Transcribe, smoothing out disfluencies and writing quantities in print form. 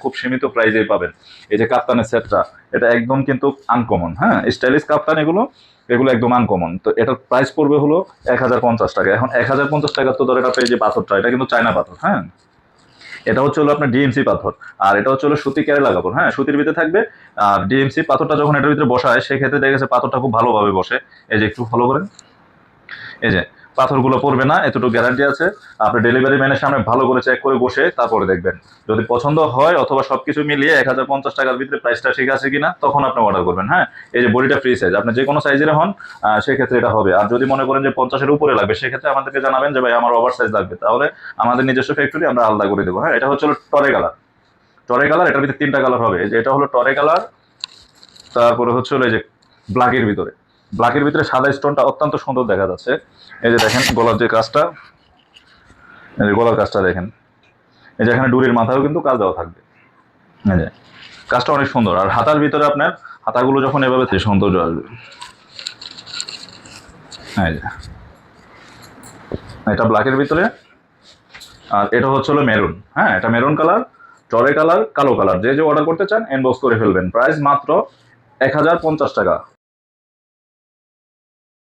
খুব সীমিত প্রাইজে পাবেন। এই যে কাপ্তানের সেটটা, এটা একদম কিন্তু আনকমন, হ্যাঁ, স্টাইলিশ কাপ্তান এগুলো এগুলো একদম আনকমন। তো এটার প্রাইস পড়বে হলো 1050 টাকা। এখন 1050 টাকা তো ধরে আপনার এই যে পাথরটা, এটা কিন্তু চায়না পাথর, হ্যাঁ, এটা হচ্ছে হলো আপনার ডিএমসি পাথর। আর এটা হচ্ছে হলো সুতি কেরালা কাপড়, হ্যাঁ, সুতির ভিতরে থাকবে। আর ডিএমসি পাথরটা যখন এটার ভিতরে বসায় সেক্ষেত্রে দেখা গেছে পাথরটা খুব ভালোভাবে বসে। এই যে একটু ফলো করেন, এই যে পাথরগুলো পড়বে না, এতটুকু গ্যারান্টি আছে। আপনি ডেলিভারি ম্যানের সামনে ভালো করে চেক করে বসে তারপরে দেখবেন। যদি পছন্দ হয় অথবা সবকিছু মিলিয়ে 1050 টাকার ভিতরে প্রাইসটা ঠিক আছে কিনা তখন আপনি অর্ডার করবেন, হ্যাঁ। এই যে বডিটা ফ্রি সাইজ, আপনি যে কোনো সাইজের হন সেক্ষেত্রে এটা হবে। আর যদি মনে করেন যে 50-এর উপরে লাগবে সেক্ষেত্রে আমাদেরকে জানাবেন যে ভাই আমার ওভার সাইজ লাগবে, তাহলে আমাদের নিজস্ব ফ্যাক্টরি আমরা আলাদা করে দেবো, হ্যাঁ। এটা হচ্ছে হলো টরে কালার। টরে কালার, এটার ভিতরে 3টা কালার হবে। এই যে এটা হলো টরে কালার, তারপরে হচ্ছে হলো এই যে ব্ল্যাকের ভিতরে। ব্ল্যাকের ভিতরে সাদা স্টোনটা অত্যন্ত সুন্দর দেখা যাচ্ছে। এই যে দেখেন গলার যে কাজটা, এই যে গলার কাজটা দেখেন। এই যে এখানে ডুরির মাথায়ও কিন্তু কাজ দেওয়া থাকবে। এই যে কাজটা অনেক সুন্দর। আর হাতার ভিতরে আপনার হাতাগুলো যখন এভাবে সৌন্দর্য আসবে। এই যে এটা ব্ল্যাকের ভিতরে, আর এটা হচ্ছে হলো মেরুন, হ্যাঁ, এটা মেরুন কালার, টরে কালার, কালো কালার। যে যে অর্ডার করতে চান ইনবক্স করে ফেলবেন। প্রাইস মাত্র 1050 টাকা।